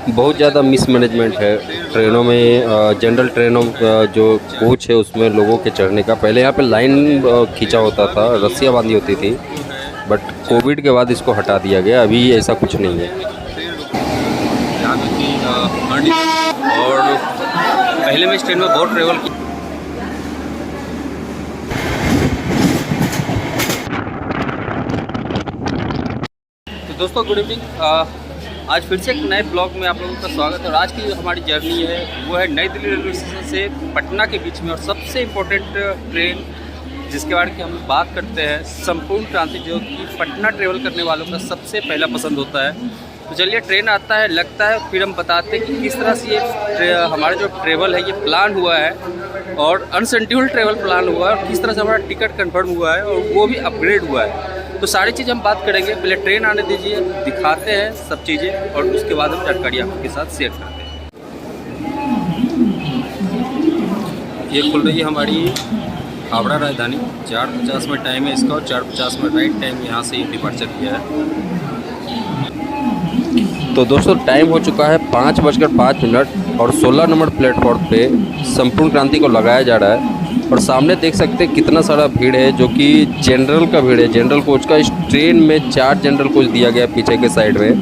बहुत ज़्यादा मिसमैनेजमेंट है ट्रेनों में। जनरल ट्रेनों का जो कोच है उसमें लोगों के चढ़ने का, पहले यहाँ पे लाइन खींचा होता था, रस्सियाँ बांधी होती थी, बट कोविड के बाद इसको हटा दिया गया। अभी ऐसा कुछ नहीं है। यहाँ तक कि और पहले मैं इस ट्रेन में बहुत ट्रेवल किया। तो दोस्तों गुड इवनिंग। आज फिर से एक नए ब्लॉग में आप लोगों का स्वागत है। और आज की जो हमारी जर्नी है वो है नई दिल्ली रेलवे स्टेशन से पटना के बीच में, और सबसे इम्पोर्टेंट ट्रेन जिसके बारे में हम बात करते हैं, संपूर्ण क्रांति, जो कि पटना ट्रेवल करने वालों का सबसे पहला पसंद होता है। तो चलिए, ट्रेन आता है, लगता है, फिर हम बताते हैं कि किस तरह से ये हमारा जो ट्रेवल है ये प्लान हुआ है, और अनशेड्यूल्ड ट्रेवल प्लान हुआ है, और किस तरह से हमारा टिकट कंफर्म हुआ है और वो भी अपग्रेड हुआ है। तो सारी चीज़ हम बात करेंगे। पहले ट्रेन आने दीजिए, दिखाते हैं सब चीज़ें, और उसके बाद हम जानकारी आपके साथ शेयर करते हैं। ये खुल रही है हमारी हावड़ा राजधानी। 4:50 में टाइम है इसका, और 4:50 में राइट टाइम यहाँ से डिपार्चर किया है। तो दोस्तों टाइम हो चुका है 5:05 और 16 नंबर प्लेटफॉर्म पे संपूर्ण क्रांति को लगाया जा रहा है। और सामने देख सकते हैं कितना सारा भीड़ है, जो कि जनरल का भीड़ है, जनरल कोच का। इस ट्रेन में 4 जनरल कोच दिया गया पीछे के साइड में,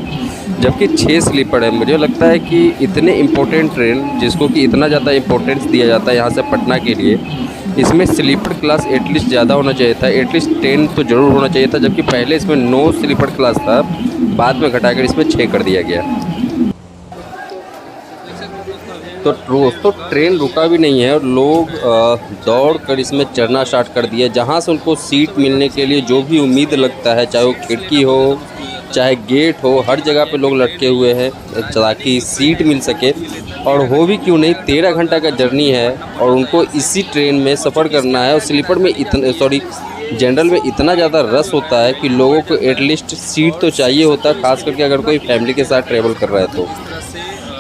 जबकि 6 स्लीपर है। मुझे लगता है कि इतने इम्पोर्टेंट ट्रेन, जिसको कि इतना ज़्यादा इम्पोर्टेंस दिया जाता है यहाँ से पटना के लिए, इसमें स्लीपर क्लास एटलीस्ट ज़्यादा होना चाहिए था। एटलीस्ट 10 तो ज़रूर होना चाहिए था, जबकि पहले इसमें 9 स्लीपर क्लास था, बाद में घटाकर इसमें 6 कर दिया गया। तो दोस्तों ट्रेन रुका भी नहीं है, और लोग दौड़ कर इसमें चढ़ना स्टार्ट कर दिए। जहाँ से उनको सीट मिलने के लिए जो भी उम्मीद लगता है, चाहे वो खिड़की हो चाहे गेट हो, हर जगह पे लोग लटके हुए हैं ताकि सीट मिल सके। और हो भी क्यों नहीं, 13 घंटा का जर्नी है और उनको इसी ट्रेन में सफ़र करना है। और स्लीपर में जनरल में इतना ज़्यादा रश होता है कि लोगों को एटलीस्ट सीट तो चाहिए होता है, ख़ास करके अगर कोई फैमिली के साथ ट्रैवल कर रहा है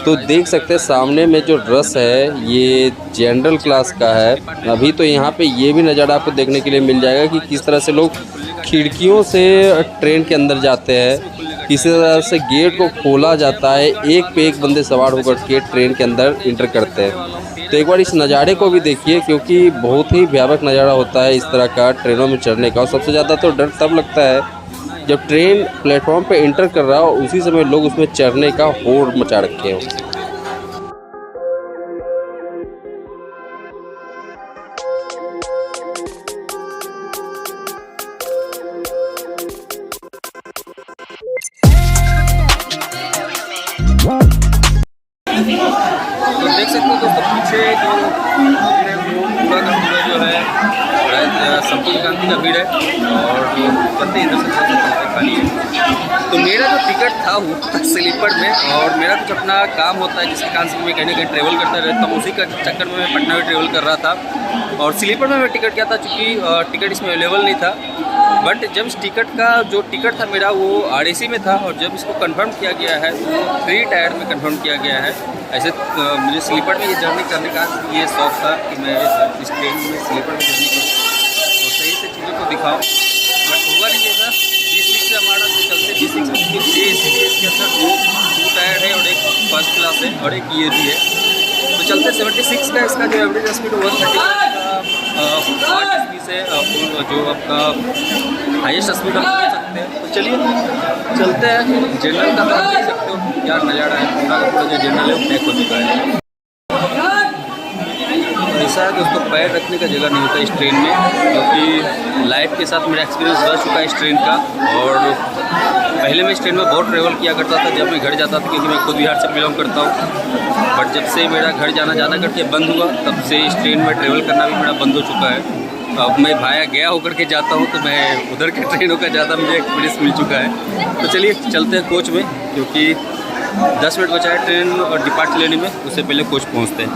तो देख सकते हैं सामने में जो रश है ये जनरल क्लास का है। अभी तो यहाँ पे ये भी नज़ारा आपको देखने के लिए मिल जाएगा कि किस तरह से लोग खिड़कियों से ट्रेन के अंदर जाते हैं, किसी तरह से गेट को खोला जाता है, एक पे एक बंदे सवार होकर के ट्रेन के अंदर इंटर करते हैं। तो एक बार इस नज़ारे को भी देखिए, क्योंकि बहुत ही भयावह नज़ारा होता है इस तरह का ट्रेनों में चढ़ने का। और सबसे ज़्यादा तो डर तब लगता है जब ट्रेन प्लेटफॉर्म पे इंटर कर रहा हो, उसी समय लोग उसमें चढ़ने का होड़ मचा रखे हो। तो देख सकते हो दोस्तों, पीछे जो भीड़ है वो पूरा का पूरा जो है संपूर्ण क्रांति का भीड़ है, और बंदे इधर से खाली है। तो मेरा जो टिकट था वो था स्लीपर में, और मेरा कुछ अपना काम होता है जिसके कारण से मैं कहीं ना कहीं ट्रेवल करता रहता हूँ। उसी का चक्कर में मैं पटना में ट्रेवल कर रहा था, और स्लीपर में मैं टिकट किया था, चूँकि टिकट इसमें अवेलेबल नहीं था। बट जब इस टिकट का जो टिकट था मेरा वो RAC में था, और जब इसको कंफर्म किया गया है तो 3 टायर में कंफर्म किया गया है। ऐसे मुझे स्लीपर में ये जर्नी करने का ये शौक था कि मैं इस ट्रेन में स्लीपर में जर्नी करूँ और सही से चीज़ों को दिखाऊँ, बट हुआ नहीं ऐसा। G6 से हमारा जो चलते G6 में इसके अंदर 2 टायर है, और एक फर्स्ट क्लास है और एक ये भी है। तो चलते 76 का इसका जो एवरेज स्पीड 130 का 8 स्पीड से जो आपका हाईएस्ट स्पीड हम ले सकते हैं। तो चलिए चलते हैं। जनरल का आप देख सकते हो क्या नज़ारा है, पूरा का पूरा जो जनरल है वो पैक हो चुका है। ऐसा है दोस्तों, पैर रखने का जगह नहीं होता इस ट्रेन में, क्योंकि लाइफ के साथ मेरा एक्सपीरियंस रह चुका है इस ट्रेन का। और पहले मैं इस ट्रेन में बहुत ट्रैवल किया करता था जब मैं घर जाता था, क्योंकि मैं खुद बिहार से बिलोंग करता हूँ। बट जब से मेरा घर जाना ज़्यादा करके बंद हुआ, तब से इस ट्रेन में ट्रैवल करना भी मेरा बंद हो चुका है। अब मैं भाया गया होकर के जाता हूँ, तो मैं उधर के ट्रेनों का ज़्यादा मुझे एक्सपीरियंस मिल चुका है। तो चलिए चलते हैं कोच में, क्योंकि 10 मिनट बचा है ट्रेन और डिपार्ट लेने में, उससे पहले कोच पहुँचते हैं।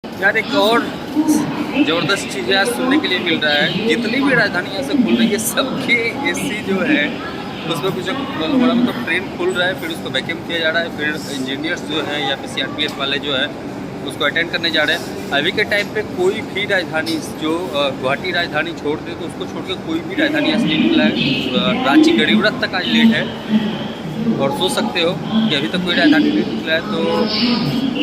यार एक और ज़बरदस्त चीज़ आज सुनने के लिए मिल रहा है, जितनी भी राजधानी यहाँ से खुल रही है सबके AC जो है उसमें कुछ प्रॉब्लम हो रहा है। मतलब ट्रेन खुल रहा है, फिर उसको वैक्यूम किया जा रहा है, फिर इंजीनियर्स जो है या फिर CRPF वाले जो है उसको अटेंड करने जा रहे हैं। अभी के टाइम पे कोई भी राजधानी जो गुवाहाटी राजधानी छोड़ दे तो उसको छोड़ के कोई भी राजधानी आज नहीं निकला है। रांची गरीब रथ तक आज लेट है और सोच सकते हो कि अभी तक कोई राजधानी नहीं निकला है, तो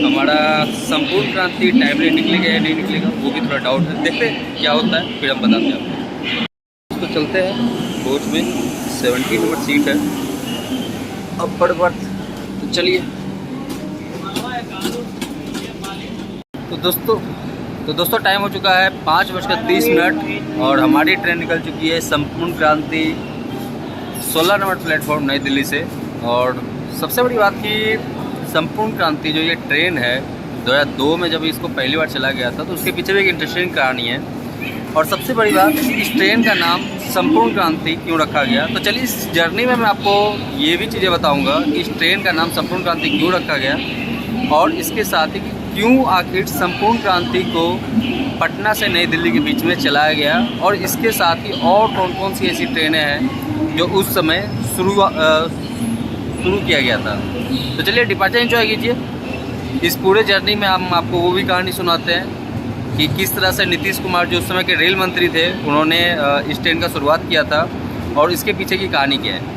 हमारा संपूर्ण क्रांति टाइमली निकलेगा या नहीं निकलेगा वो भी थोड़ा डाउट है। देखते हैं क्या होता है, फिर हम बताते हैं आपको। तो चलते हैं कोच में, 70 नंबर सीट है, अपर बर्थ। तो चलिए। तो दोस्तों टाइम हो चुका है 5:30 और हमारी ट्रेन निकल चुकी है संपूर्ण क्रांति 16 नंबर प्लेटफॉर्म नई दिल्ली से। और सबसे बड़ी बात कि संपूर्ण क्रांति जो ये ट्रेन है 2002 में जब इसको पहली बार चला गया था तो उसके पीछे भी एक इंटरेस्टिंग कहानी है। और सबसे बड़ी बात, इस ट्रेन का नाम संपूर्ण क्रांति क्यों रखा गया। तो चलिए इस जर्नी में मैं आपको ये भी चीज़ें बताऊंगा कि इस ट्रेन का नाम संपूर्ण क्रांति क्यों रखा गया और इसके साथ ही क्यों आखिर संपूर्ण क्रांति को पटना से नई दिल्ली के बीच में चलाया गया और इसके साथ ही और कौन कौन सी ऐसी ट्रेनें हैं जो उस समय शुरू किया गया था। तो चलिए डिपार्चर एंजॉय कीजिए। इस पूरे जर्नी में हम आपको वो भी कहानी सुनाते हैं कि किस तरह से नीतीश कुमार जो उस समय के रेल मंत्री थे उन्होंने इस ट्रेन का शुरुआत किया था और इसके पीछे की कहानी क्या है।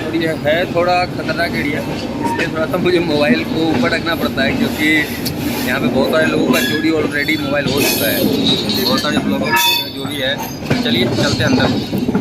और ये है थोड़ा खतरनाक एरिया, इसलिए थोड़ा सा मुझे मोबाइल को ऊपर रखना पड़ता है क्योंकि यहाँ पे बहुत सारे लोगों का चोरी ऑलरेडी मोबाइल हो चुका है, बहुत सारे ब्लॉगर जो भी है। चलिए चलते हैं अंदर।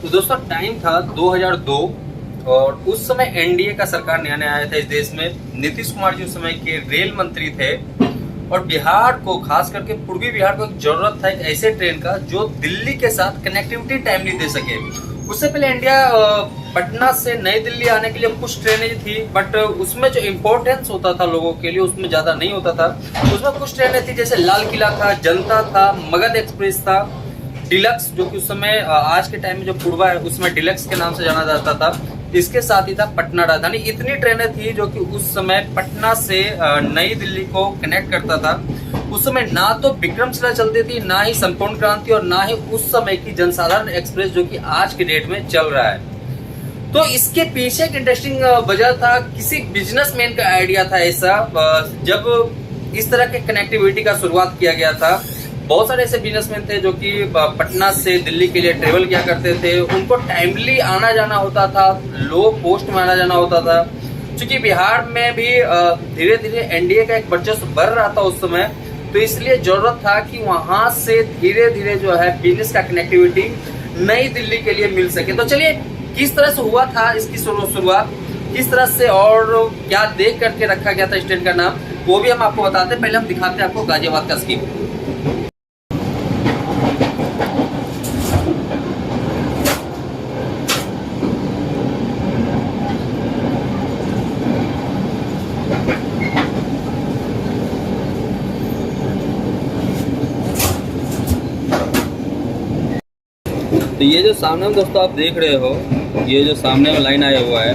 तो दोस्तों टाइम था 2002 और उस समय एनडीए का सरकार नया नया आया था इस देश में। नीतीश कुमार जी उस समय के रेल मंत्री थे और बिहार को, खास करके पूर्वी बिहार को एक जरूरत था एक ऐसे ट्रेन का जो दिल्ली के साथ कनेक्टिविटी टाइमली दे सके। उससे पहले इंडिया पटना से नई दिल्ली आने के लिए कुछ ट्रेनें थी बट उसमें जो इम्पोर्टेंस होता था लोगों के लिए उसमें ज्यादा नहीं होता था। उसमें कुछ ट्रेनें थी जैसे लाल किला था, जनता था, मगध एक्सप्रेस था, डिलक्स जो कि उस समय आज के टाइम में जो पूर्वा है उसमें डिलक्स के नाम से जाना जाता था। इसके साथ ही था पटना राजधानी। इतनी ट्रेनें थी जो कि उस समय पटना से नई दिल्ली को कनेक्ट करता था। उस समय ना तो विक्रमशिला चलती थी, ना ही संपूर्ण क्रांति और ना ही उस समय की जनसाधारण एक्सप्रेस जो कि आज के डेट में चल रहा है। तो इसके पीछे एक इंटरेस्टिंग वजह था, किसी बिजनेसमैन का आइडिया था ऐसा। जब इस तरह के कनेक्टिविटी का शुरुआत किया गया था, बहुत सारे ऐसे बिजनेसमैन थे जो कि पटना से दिल्ली के लिए ट्रेवल किया करते थे। उनको टाइमली आना जाना होता था, लो पोस्ट में आना जाना होता था। क्योंकि बिहार में भी धीरे धीरे एनडीए का एक वर्चस्व बढ़ रहा था उस समय, तो इसलिए जरूरत था कि वहां से धीरे धीरे जो है बिजनेस का कनेक्टिविटी नई दिल्ली के लिए मिल सके। तो चलिए किस तरह से हुआ था इसकी शुरुआत, किस तरह से और क्या देख करके रखा गया था इस ट्रेन का नाम, वो भी हम आपको बताते हैं। पहले हम दिखाते हैं आपको गाजियाबाद का स्कीम। तो ये जो सामने में दोस्तों आप देख रहे हो, ये जो सामने में लाइन आया हुआ है,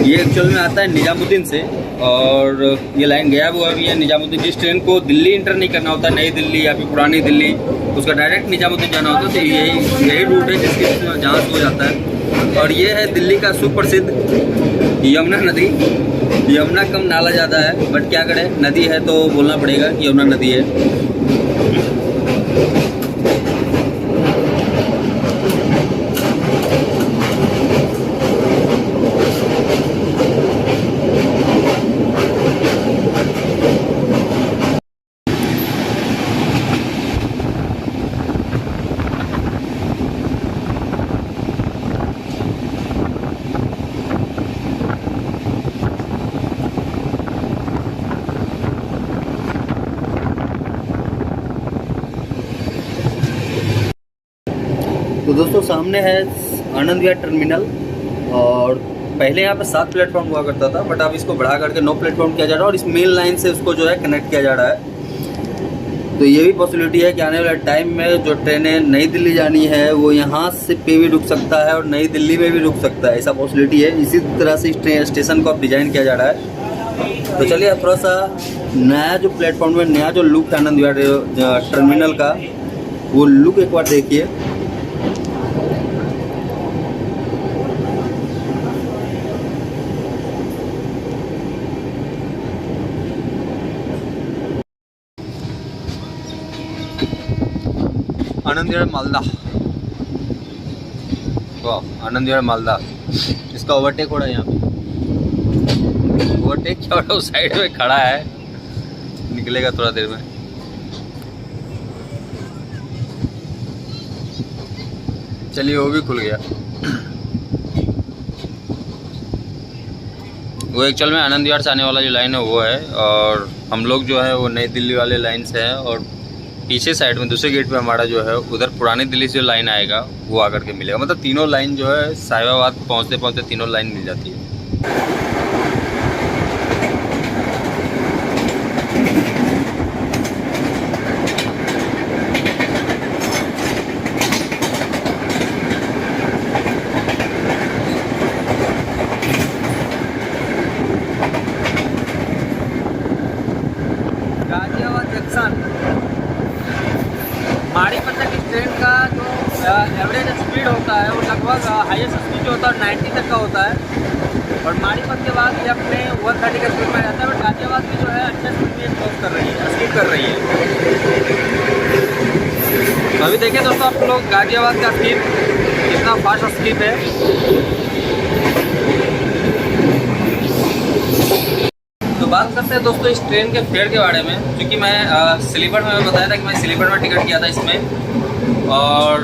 ये एक्चुअल में आता है निजामुद्दीन से और ये लाइन गया हुआ भी है निजामुद्दीन। जिस ट्रेन को दिल्ली इंटर नहीं करना होता, नई दिल्ली या फिर पुरानी दिल्ली, उसका डायरेक्ट निजामुद्दीन जाना होता है। तो यही रूट है जिसके जहाँ से हो जाता है। और ये है दिल्ली का सुप्रसिद्ध यमुना नदी। यमुना कम नाला ज़्यादा है बट क्या करें, नदी है तो बोलना पड़ेगा कि यमुना नदी है। तो दोस्तों सामने है आनंद विहार टर्मिनल और पहले यहाँ पे 7 प्लेटफॉर्म हुआ करता था, बट अब इसको बढ़ा करके 9 प्लेटफॉर्म किया जा रहा है और इस मेन लाइन से उसको जो है कनेक्ट किया जा रहा है। तो ये भी पॉसिबिलिटी है कि आने वाले टाइम में जो ट्रेनें नई दिल्ली जानी है वो यहाँ से पे भी रुक सकता है और नई दिल्ली में भी रुक सकता है, ऐसा पॉसिबिलिटी है। इसी तरह से इस स्टेशन को अब डिज़ाइन किया जा रहा है। तो चलिए अब थोड़ा सा नया जो प्लेटफॉर्म में नया जो लुक है आनंद विहार टर्मिनल का, वो लुक एक बार देखिए। आनंद विहार मालदा, वाह आनंद विहार मालदा। इसका ओवरटेक हो रहा है यहाँ पे, ओवरटेक क्या हो रहा है, उस साइड में खड़ा है, निकलेगा थोड़ा देर में। चलिए वो भी खुल गया। वो एक्चुअल में आनंद विहार से आने वाला जो लाइन है वो है, और हम लोग जो है वो नई दिल्ली वाले लाइन से है, और पीछे साइड में दूसरे गेट पे हमारा जो है उधर पुरानी दिल्ली से जो लाइन आएगा वो आकर के मिलेगा। मतलब तीनों लाइन जो है साहिबाबाद पहुँचते पहुँचते तीनों लाइन मिल जाती है। गाजियाबाद जंक्शन माड़ीपत तक इस ट्रेन का जो एवरेज स्पीड होता है वो लगभग हाईएस्ट स्पीड जो होता है 90 तक का होता है, और माड़ीपत के बाद ये अपने 130 का स्पीड में आ जाता है। बट गाजियाबाद में जो है अच्छे स्पीड में क्रॉस कर रही है, स्पीड कर रही है। तो अभी देखिए दोस्तों आप लोग गाजियाबाद का स्पीड कितना फास्ट स्पीड है। तो बात करते हैं दोस्तों इस ट्रेन के फेयर के बारे में, क्योंकि मैं स्लीपर में बताया था कि मैं स्लीपर में टिकट किया था इसमें, और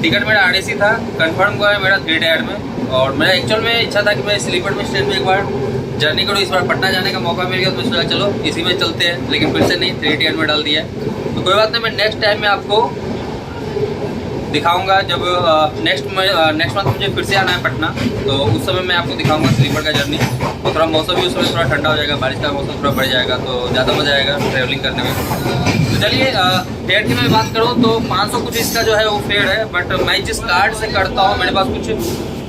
टिकट मेरा RAC था, कंफर्म हुआ है मेरा 3 टायर में। और मेरा एक्चुअल में इच्छा था कि मैं स्लीपर में ट्रेन में एक बार जर्नी करूँ, इस बार पटना जाने का मौका मिल गया तो मैं सोचा चलो इसी में चलते हैं, लेकिन फिर से नहीं 3 टायर में डाल दिया। तो कोई बात नहीं, मैं नेक्स्ट टाइम में आपको दिखाऊंगा जब नेक्स्ट मंथ मुझे फिर से आना है पटना, तो उस समय मैं आपको दिखाऊंगा स्लीपर का जर्नी। और थोड़ा मौसम भी उस समय थोड़ा ठंडा हो जाएगा, बारिश का मौसम थोड़ा बढ़ जाएगा तो ज़्यादा मज़ा आएगा ट्रैवलिंग करने में। तो चलिए फेयर की मैं बात करूँ तो 500 कुछ इसका जो है वो फेयर है, बट मैं जिस कार्ड से करता हूँ, मेरे पास कुछ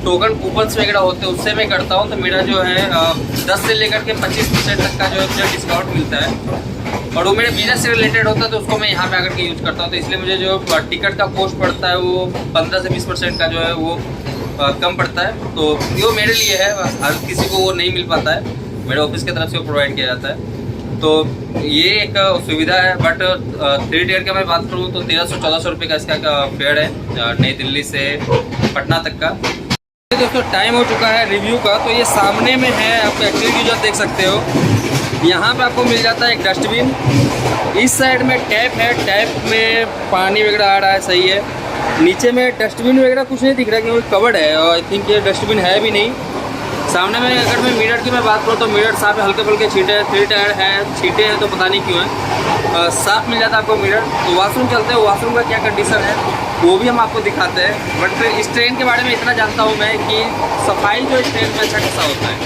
टोकन कूपन्स वगैरह होते हैं उससे मैं करता हूँ, तो मेरा जो है 10 से लेकर के 25% तक का जो है मुझे डिस्काउंट मिलता है, और वो मेरे बिजनेस से रिलेटेड होता है, तो उसको मैं यहाँ पे आकर के यूज करता हूँ। तो इसलिए मुझे जो टिकट का कॉस्ट पड़ता है वो 15 से 20% का जो है वो कम पड़ता है। तो ये मेरे लिए है, हर किसी को वो नहीं मिल पाता है, मेरे ऑफिस की तरफ से वो प्रोवाइड किया जाता है। तो ये एक सुविधा है। बट 3 टायर का मैं बात करूँ तो 1300-1400 रुपये का इसका फेयर है नई दिल्ली से पटना तक का। दोस्तों टाइम हो चुका है रिव्यू का, तो ये सामने में है, आप एक्चुअली यूजर देख सकते हो। यहाँ पे आपको मिल जाता है एक डस्टबिन, इस साइड में टैप है, टैप में पानी वगैरह आ रहा है, सही है। नीचे में डस्टबिन वगैरह कुछ नहीं दिख रहा क्योंकि कवर्ड है, और आई थिंक ये डस्टबिन है भी नहीं। सामने में अगर मैं मिरर की मैं बात करूँ तो मिरर साफ है, हल्के फुल्के छींटे हैं, 3 टायर है, छींटे हैं तो पता नहीं क्यों है, साफ मिल जाता है आपको मिरर। तो वॉशरूम चलते हैं, वॉशरूम का क्या कंडीशन है वो भी हम आपको दिखाते हैं। बट इस ट्रेन के बारे में इतना जानता हूँ मैं कि सफाई जो इस ट्रेन में अच्छा खासा होता है।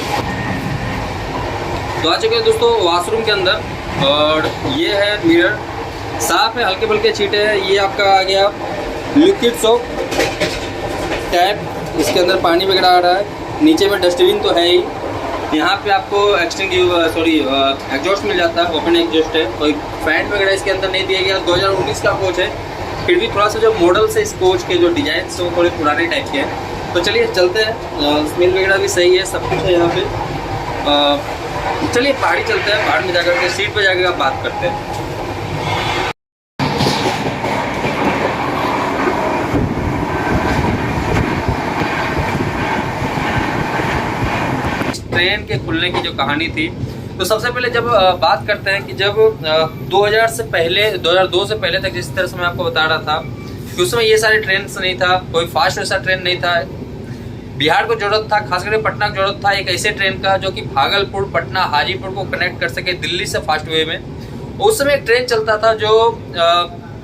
तो आ चुके हैं दोस्तों वॉशरूम के अंदर, और ये है मिरर, साफ है, हल्के फुल्के छींटे हैं। ये आपका आ गया लिक्विड सोप टैप, इसके अंदर पानी वगैरह आ रहा है। नीचे में डस्टबिन तो है ही, यहाँ पे आपको एग्जॉस्ट मिल जाता है, ओपन एग्जॉस्ट है। कोई फैन वगैरह इसके अंदर नहीं दिया गया। 2019 का कोच है, फिर भी थोड़ा सा जो मॉडल्स है इस कोच के जो डिजाइन वो थोड़े पुराने टाइप के हैं। तो चलिए चलते हैं, स्मेल वगैरह भी सही है, सब कुछ है यहाँ पे। चलिए पहाड़ी चलते हैं, पहाड़ में जाकर के सीट पे जाकर आप बात करते हैं। ट्रेन के खुलने की जो कहानी थी, तो सबसे पहले जब बात करते हैं कि जब 2000 से पहले 2002 से पहले तक जिस तरह से मैं आपको बता रहा था कि उस समय ये सारे ट्रेन नहीं था, कोई फास्ट वैसा ट्रेन नहीं था। बिहार को जरूरत था, खास करके पटना को जरूरत था एक ऐसे ट्रेन का जो कि भागलपुर, पटना, हाजीपुर को कनेक्ट कर सके दिल्ली से फास्ट वे में। उस समय एक ट्रेन चलता था जो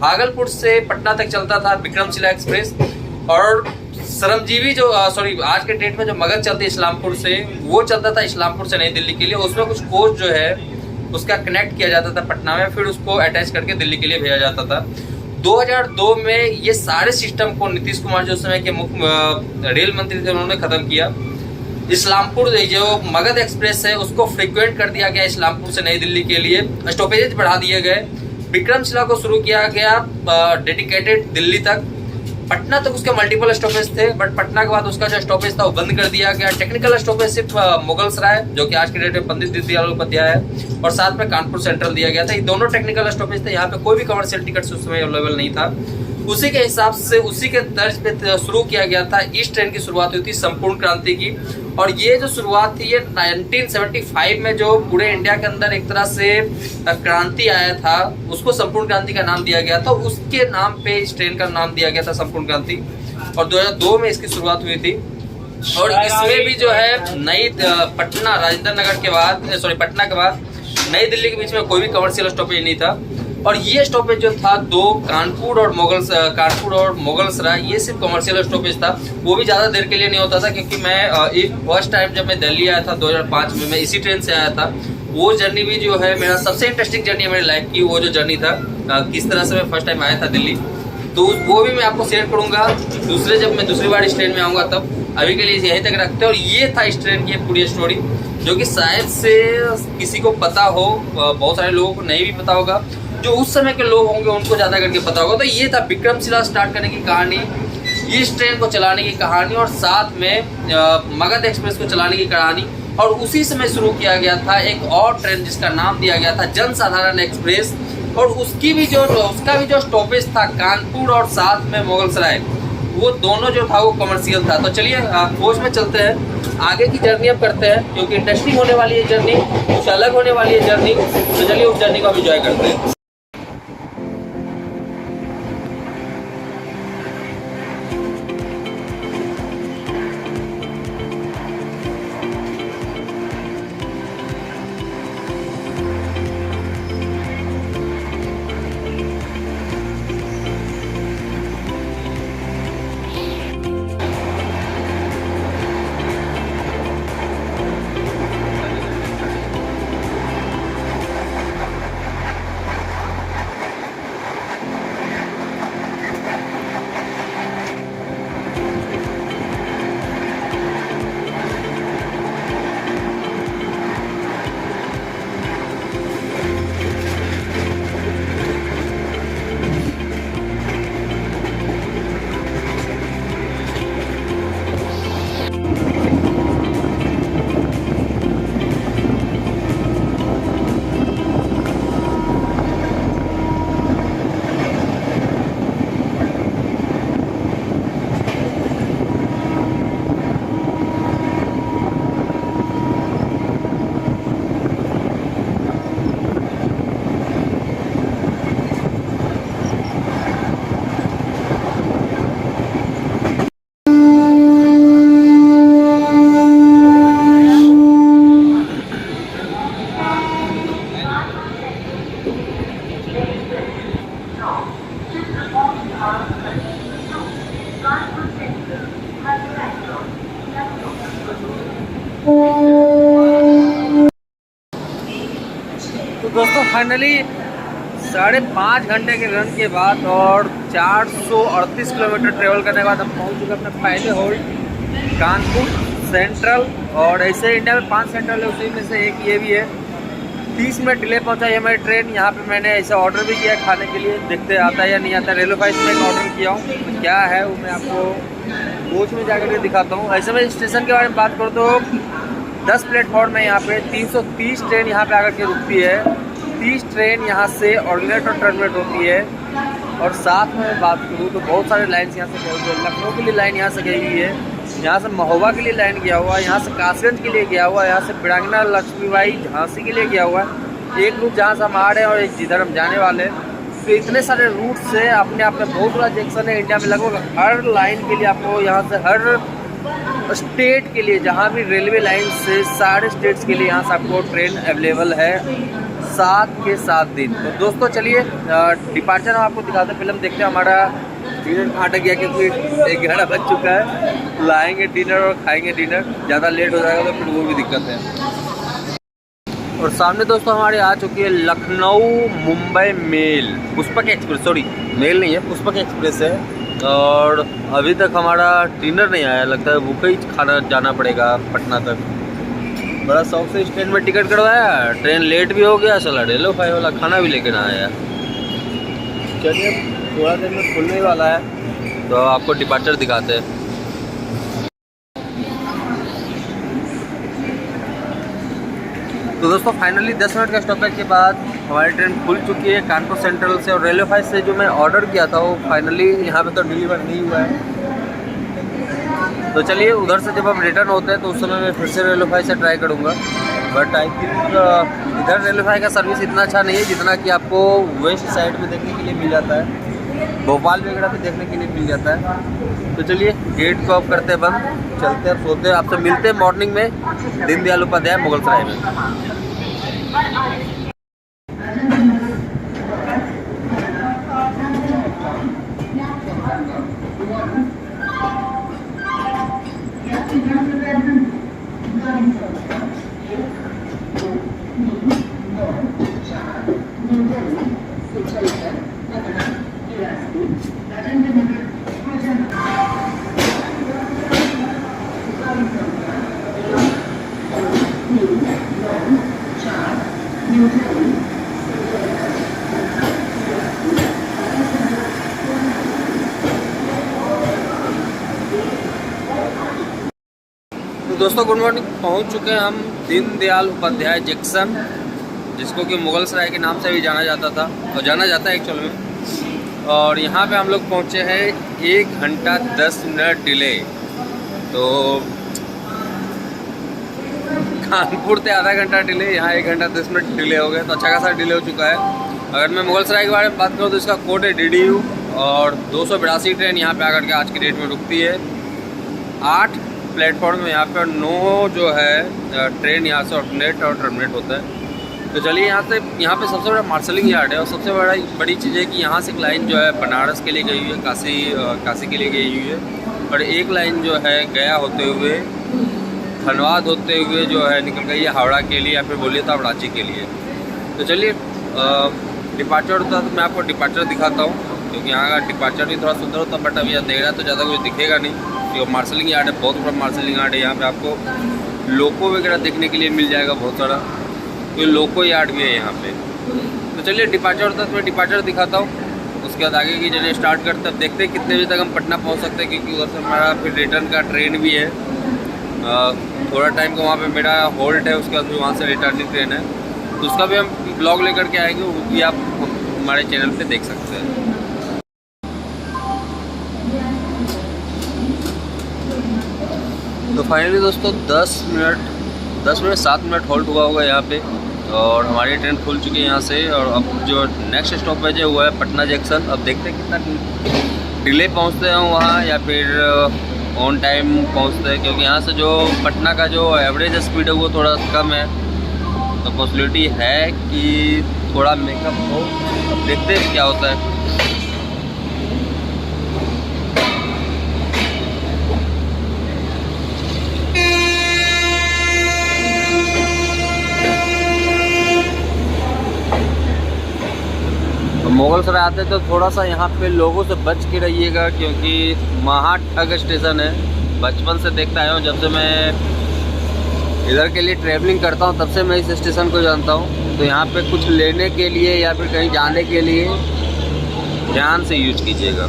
भागलपुर से पटना तक चलता था, विक्रमशिला एक्सप्रेस। और श्रमजीवी जो सॉरी आज के डेट में जो मगध चलती है इस्लामपुर से, वो चलता था इस्लामपुर से नई दिल्ली के लिए। उसमें कुछ कोच जो है उसका कनेक्ट किया जाता था पटना में, फिर उसको अटैच करके दिल्ली के लिए भेजा जाता था। 2002 में ये सारे सिस्टम को नीतीश कुमार जो समय के मुख्य रेल मंत्री थे उन्होंने खत्म किया। इस्लामपुर जो मगध एक्सप्रेस है उसको फ्रीक्वेंट कर दिया गया इस्लामपुर से नई दिल्ली के लिए, स्टॉपेजेज बढ़ा दिए गए। विक्रमशिला को शुरू किया गया डेडिकेटेड दिल्ली तक। पटना तक उसके मल्टीपल स्टॉपेज थे, बट पटना के बाद उसका जो स्टॉपेज था वो बंद कर दिया गया। टेक्निकल स्टॉपेज सिर्फ मुगलसराय जो कि आज के डेट में पंडित दीनदयाल उपाध्याय है, और साथ में कानपुर सेंट्रल दिया गया था। ये दोनों टेक्निकल स्टॉपेज थे, यहाँ पे कोई भी कमर्शियल टिकट उस समय अवेलेबल नहीं था। उसी के हिसाब से उसी के तर्ज पे शुरू किया गया था। इस ट्रेन की शुरुआत हुई थी संपूर्ण क्रांति की, और ये जो शुरुआत थी ये 1975 में जो पूरे इंडिया के अंदर एक तरह से क्रांति आया था उसको संपूर्ण क्रांति का नाम दिया गया था। उसके नाम पे इस ट्रेन का नाम दिया गया था संपूर्ण क्रांति, और 2002 में इसकी शुरुआत हुई थी। और इसमें भी जो है नई पटना राजेंद्र नगर के बाद पटना के बाद नई दिल्ली के बीच में कोई भी कमर्शियल स्टॉपेज नहीं था। और ये स्टॉपेज जो था दो कानपुर और मुगलसराय, ये सिर्फ कमर्शियल स्टॉपेज था। वो भी ज़्यादा देर के लिए नहीं होता था, क्योंकि मैं फर्स्ट टाइम जब मैं दिल्ली आया था 2005 में, मैं इसी ट्रेन से आया था। वो जर्नी भी जो है मेरा सबसे इंटरेस्टिंग जर्नी है मेरी लाइफ की। वो जो जर्नी था किस तरह से मैं फर्स्ट टाइम आया था दिल्ली, तो वो भी मैं आपको शेयर करूँगा जब मैं दूसरी बार इस ट्रेन में आऊँगा तब। अभी के लिए यहीं तक रखते हैं। और ये था इस ट्रेन की पूरी स्टोरी, जो कि शायद से किसी को पता हो, बहुत सारे लोगों को नहीं भी पता होगा। जो उस समय के लोग होंगे उनको ज़्यादा करके पता होगा। तो ये था विक्रमशिला स्टार्ट करने की कहानी, इस ट्रेन को चलाने की कहानी, और साथ में मगध एक्सप्रेस को चलाने की कहानी। और उसी समय शुरू किया गया था एक और ट्रेन जिसका नाम दिया गया था जनसाधारण एक्सप्रेस, और उसका भी जो स्टॉपेज था कानपुर और साथ में मुगलसराय, वो दोनों जो था वो कमर्शियल था। तो चलिए कोच में चलते हैं, आगे की जर्नी अब करते हैं, क्योंकि इंटरेस्टिंग होने वाली है जर्नी, कुछ अलग होने वाली है जर्नी। तो चलिए उस जर्नी को अब एंजॉय करते हैं। तो दोस्तों फाइनली 5.5 घंटे के रन के बाद और 438 किलोमीटर ट्रेवल करने के बाद हम पहुंच चुके अपने पहले होल्ड कानपुर सेंट्रल। और ऐसे इंडिया में 5 सेंट्रल है, उसी में से एक ये भी है। 30 मिनट डिले पहुंचा है हमारी ट्रेन। यहाँ पे मैंने ऐसा ऑर्डर भी किया खाने के लिए, देखते आता है या नहीं आता। रेलवे फाइस में एक ऑर्डर किया हूँ, तो क्या है वो मैं आपको कोच में जाकर के दिखाता हूँ। ऐसे में स्टेशन के बारे में बात करूँ तो 10 प्लेटफॉर्म है यहाँ पे, 330 ट्रेन यहाँ पे आकर के रुकती है। 30 ट्रेन यहाँ से ऑर्डिनेट और टर्मिनेट होती है। और साथ में बात करूँ तो बहुत सारे लाइन्स यहाँ से पहुँच गए। लखनऊ के लिए लाइन यहाँ से गई हुई है, यहाँ से महोबा के लिए लाइन गया हुआ है, यहाँ से कासगंज के लिए गया हुआ है, यहाँ से बिड़ंगना लक्ष्मीबाई झांसी के लिए गया हुआ है। एक रूट जहाँ से हम आ रहे हैं और एक जिधर हम जाने वाले हैं। तो इतने सारे रूट से अपने आप में बहुत बड़ा जंक्शन है इंडिया में। लगभग हर लाइन के लिए आपको यहाँ से हर स्टेट के लिए जहाँ भी रेलवे लाइन से सारे स्टेट्स के लिए यहाँ से आपको ट्रेन अवेलेबल है 7 के 7 दिन। तो दोस्तों चलिए डिपार्चर हम आपको दिखाते हैं। फिल्म देखते हैं हमारा डिनर कहाँ अटक गया क्योंकि 11 बज चुका है। लाएंगे डिनर और खाएंगे डिनर, ज़्यादा लेट हो जाएगा तो फिर वो भी दिक्कत है। और सामने दोस्तों हमारे आ चुकी है Lucknow Mumbai mail, Pushpak express, sorry mail नहीं है, पुष्पक एक्सप्रेस है। और अभी तक हमारा डिनर नहीं आया, लगता है भूखे ही खाना जाना पड़ेगा पटना तक। बड़ा शौक से स्टैंड में टिकट करवाया, ट्रेन लेट भी हो गया, चला रेलो फाई वाला खाना भी लेके ना आया। चलिए थोड़ा देर में खुलने वाला है तो आपको डिपार्चर दिखाते हैं। तो दोस्तों फाइनली 10 मिनट का स्टॉपेज के बाद हमारी ट्रेन खुल चुकी है कानपुर सेंट्रल से। और रेलवे फाइव से जो मैं ऑर्डर किया था वो फाइनली यहाँ पे तो डिलीवर नहीं हुआ है। तो चलिए उधर से जब हम रिटर्न होते हैं तो उस समय मैं फिर से रेलवे फाइव से ट्राई करूँगा। बट आई थिंक इधर रेलवे फाइव का सर्विस इतना अच्छा नहीं है जितना कि आपको वेस्ट साइड में देखने के लिए मिल जाता है, भोपाल वगैरह भी देखने के लिए मिल जाता है। तो चलिए गेट को ऑफ करते हैं बंद, चलते हैं सोते हैं। आपसे मिलते हैं मॉर्निंग में दीनदयाल उपाध्याय मुगलसराय में। तो दोस्तों गुड मॉर्निंग, पहुंच चुके हैं हम दीनदयाल उपाध्याय जंक्शन, जिसको कि मुगलसराय के नाम से भी जाना जाता था और जाना जाता है एक्चुअल में। और यहाँ पे हम लोग पहुँचे हैं 1 घंटा 10 मिनट डिले। तो कानपुर से आधा घंटा डिले, यहाँ 1 घंटा 10 मिनट डिले हो गए, तो अच्छा खासा डिले हो चुका है। अगर मैं मुगलसराय के बारे में बात करूँ तो इसका कोड है DDU और 282 ट्रेन यहाँ पे आकर के आज की डेट में रुकती है। 8 प्लेटफॉर्म में यहाँ पर 9 जो है ट्रेन यहाँ से ऑल्टरनेट और टर्मिनेट होता है। तो चलिए यहाँ पे सबसे बड़ा मार्शलिंग यार्ड है और सबसे बड़ी चीज़ है कि यहाँ से एक लाइन जो है बनारस के लिए गई हुई है, काशी के लिए गई हुई है। और एक लाइन जो है गया होते हुए, धनबाद होते हुए जो है निकल गई है हावड़ा के लिए, या फिर बोलिए तो रांची के लिए। तो चलिए डिपार्चर होता है तो मैं आपको डिपार्चर दिखाता हूँ, क्योंकि यहाँ का डिपार्चर भी थोड़ा सुंदर होता है। बट अभी अंधेरा तो ज़्यादा कुछ दिखेगा नहीं, क्योंकि मार्शलिंग यार्ड है, बहुत बड़ा मार्शलिंग यार्ड है। यहाँ पे आपको लोको वगैरह देखने के लिए मिल जाएगा बहुत सारा, तो लोको यार्ड भी है यहाँ पे। तो चलिए डिपार्चर होता है तो मैं डिपार्चर दिखाता हूँ, उसके बाद आगे की जर्नी स्टार्ट करते हैं। अब देखते हैं कितने बजे तक हम पटना पहुँच सकते हैं, क्योंकि उधर से हमारा फिर रिटर्न का ट्रेन भी है। थोड़ा टाइम का वहाँ पे मेरा होल्ड है, उसके बाद भी वहाँ से रिटर्निंग ट्रेन है, तो उसका भी हम ब्लॉग लेकर के आएंगे, वो भी आप हमारे चैनल पे देख सकते हैं। तो फाइनली दोस्तों 10 मिनट 7 मिनट होल्ड हुआ होगा यहाँ पे, और हमारी ट्रेन खुल चुकी है यहाँ से। और अब जो नेक्स्ट स्टॉपेज है वो है पटना जंक्शन। अब देखते हैं कितना डिले पहुँचते हैं वहाँ या फिर ऑन टाइम पहुँचते हैं, क्योंकि यहाँ से जो पटना का जो एवरेज स्पीड है वो थोड़ा कम है, तो पॉसिबिलिटी है कि थोड़ा मेकअप हो। अब देखते हैं क्या होता है। मुगलसराय आते तो थोड़ा सा यहाँ पे लोगों से बच के रहिएगा, क्योंकि महाठग स्टेशन है। बचपन से देखता आया हूँ, जब से मैं इधर के लिए ट्रैवलिंग करता हूँ तब से मैं इस स्टेशन को जानता हूँ। तो यहाँ पे कुछ लेने के लिए या फिर कहीं जाने के लिए ध्यान से यूज कीजिएगा।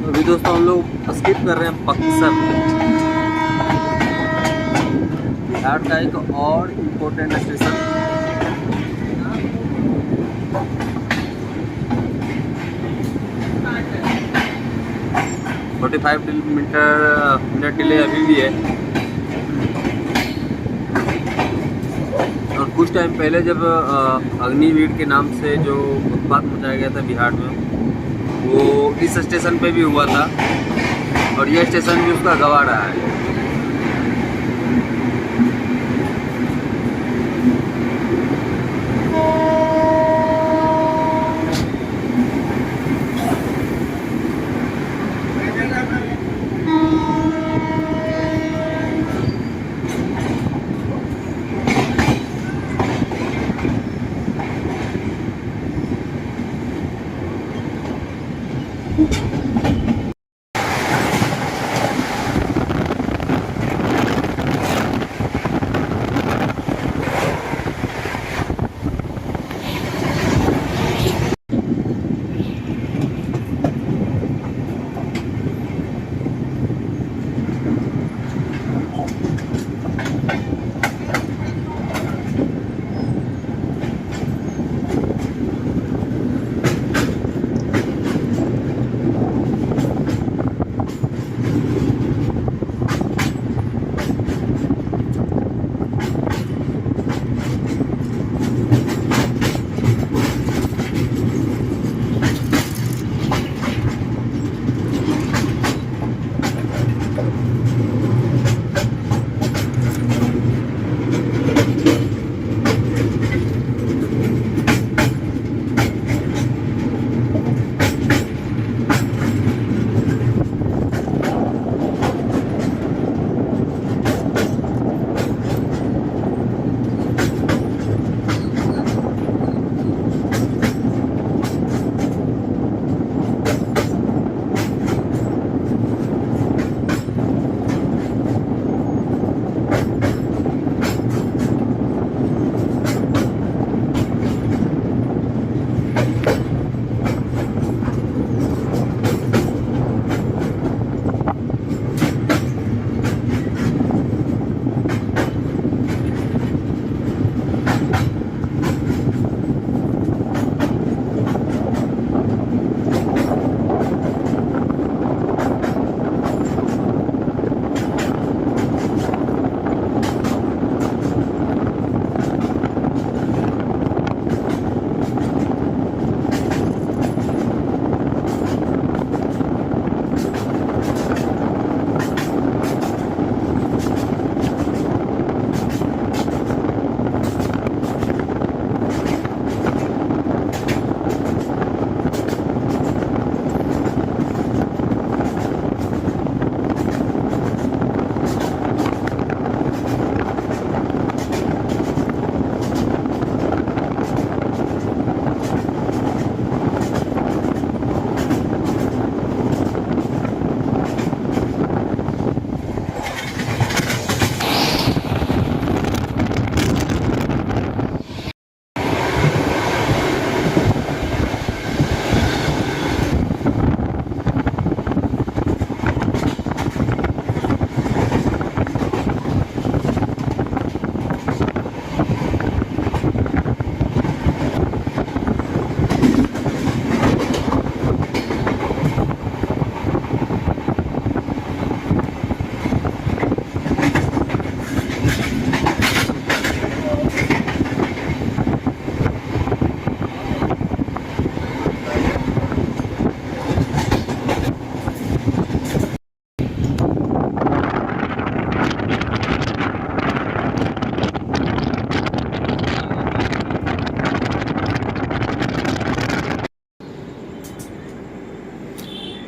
अभी दोस्तों हम लोग स्किप कर रहे हैं बक्सर, बिहार का एक और इम्पोर्टेंट स्टेशन। 45 मिनट डिले अभी भी है। और कुछ टाइम पहले जब अग्निवीर के नाम से जो उत्पात मचाया गया था बिहार में, वो इस स्टेशन पे भी हुआ था और ये स्टेशन भी उसका गवाह रहा है।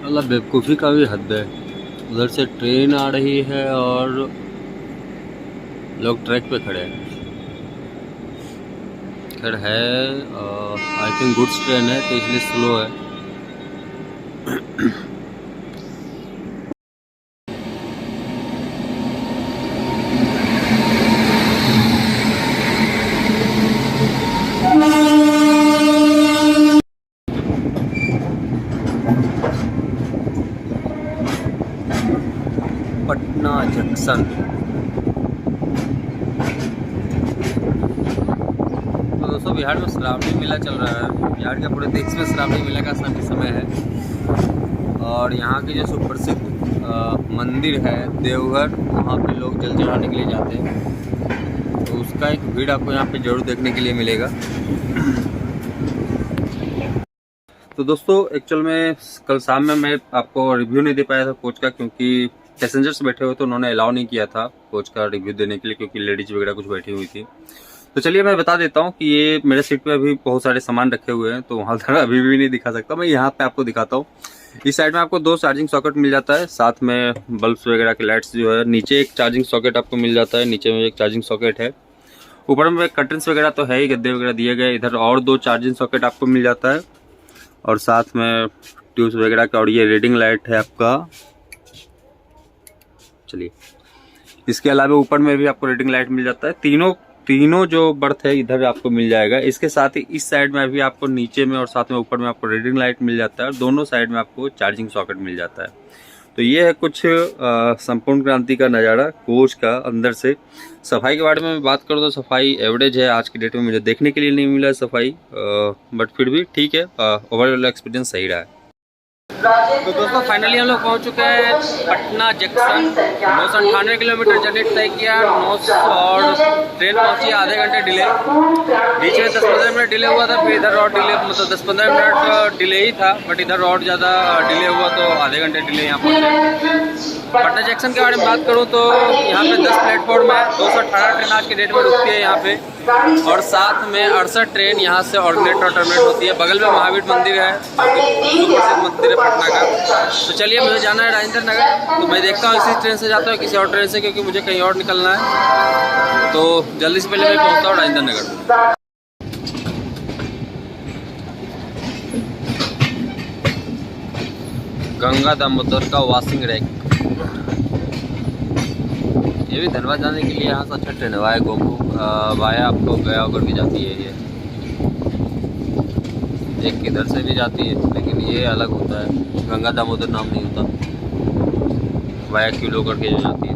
मतलब बेवकूफ़ी का भी हद है। उधर से ट्रेन आ रही है और लोग ट्रैक पे खड़े हैं। खैर है आई थिंक गुड्स ट्रेन है तो इसलिए स्लो है। पटना जंक्शन। तो दोस्तों बिहार में श्रावणी मेला चल रहा है। बिहार के पूरे देश में श्रावणी मेला का समय है और यहाँ की जो सुप्रसिद्ध मंदिर है देवघर, वहाँ पे लोग जल चढ़ाने के लिए जाते हैं, तो उसका एक भीड़ आपको यहाँ पे जरूर देखने के लिए मिलेगा। तो दोस्तों एक्चुअल में कल शाम में मैं आपको रिव्यू नहीं दे पाया था कोच का, क्योंकि पैसेंजर्स बैठे हुए तो उन्होंने अलाउ नहीं किया था कोच का रिव्यू देने के लिए, क्योंकि लेडीज वगैरह कुछ बैठी हुई थी। तो चलिए मैं बता देता हूँ कि ये मेरे सीट पे अभी बहुत सारे सामान रखे हुए हैं, तो वहाँ तक अभी भी नहीं दिखा सकता, मैं यहाँ पे आपको दिखाता हूँ। इस साइड में आपको 2 चार्जिंग सॉकेट मिल जाता है, साथ में बल्ब्स वगैरह के लाइट्स जो है। नीचे एक चार्जिंग सॉकेट आपको मिल जाता है, नीचे में एक चार्जिंग सॉकेट है। ऊपर में कर्टन्स वगैरह तो है ही, गद्दे वगैरह दिए गए। इधर और 2 चार्जिंग सॉकेट आपको मिल जाता है, और साथ में ट्यूब्स वगैरह का, और ये रीडिंग लाइट है आपका। चलिए, इसके अलावा ऊपर में भी आपको रीडिंग लाइट मिल जाता है। तीनों जो बर्थ है इधर आपको मिल जाएगा। इसके साथ ही इस साइड में भी आपको नीचे में और साथ में ऊपर में आपको रीडिंग लाइट मिल जाता है, और दोनों साइड में आपको चार्जिंग सॉकेट मिल जाता है। तो ये है कुछ संपूर्ण क्रांति का नज़ारा कोच का अंदर से। सफाई के बारे में मैं बात करूँ तो सफाई एवरेज है, आज की डेट में मुझे देखने के लिए नहीं मिला है सफाई, बट फिर भी ठीक है, ओवरऑल एक्सपीरियंस सही रहा है। तो दोस्तों फाइनली हम लोग पहुंच चुके हैं पटना जंक्शन। 998 किलोमीटर जर्नी तय किया, और ट्रेन पहुंची आधे घंटे डिले। बीच में 10-15 मिनट डिले हुआ था, फिर इधर और डिले, मतलब 10-15 मिनट डिले ही था, बट इधर और ज़्यादा डिले हुआ तो आधे घंटे डिले यहाँ पहुँचे। पटना जंक्शन के बारे में बात करूँ तो यहाँ पे 10 प्लेटफॉर्म है, 218 ट्रेन आज की डेट में रुकती है यहाँ पे, और साथ में 68 ट्रेन यहाँ से ऑर्डिनेट और टर्मिनेट होती है। बगल में महावीर मंदिर है, सुप्रसिद्ध मंदिर है पटना का। तो चलिए, मुझे जाना है राजेंद्र नगर, तो मैं देखता हूँ इसी ट्रेन से जाता हूँ किसी और ट्रेन से, क्योंकि मुझे कहीं और निकलना है। तो जल्दी से पहले मैं पहुँचता हूँ राजेंद्र नगर। गंगा दामोदर का वॉशिंग रैक, ये भी धनबाद जाने के लिए यहाँ से अच्छा ट्रेन है। वाया गोमू, वाया आपको गया होकर भी जाती है। ये एक किधर से भी जाती है, लेकिन ये अलग होता है, गंगा दामोदर नाम नहीं होता, वाया क्यूलो करके जो जाती है।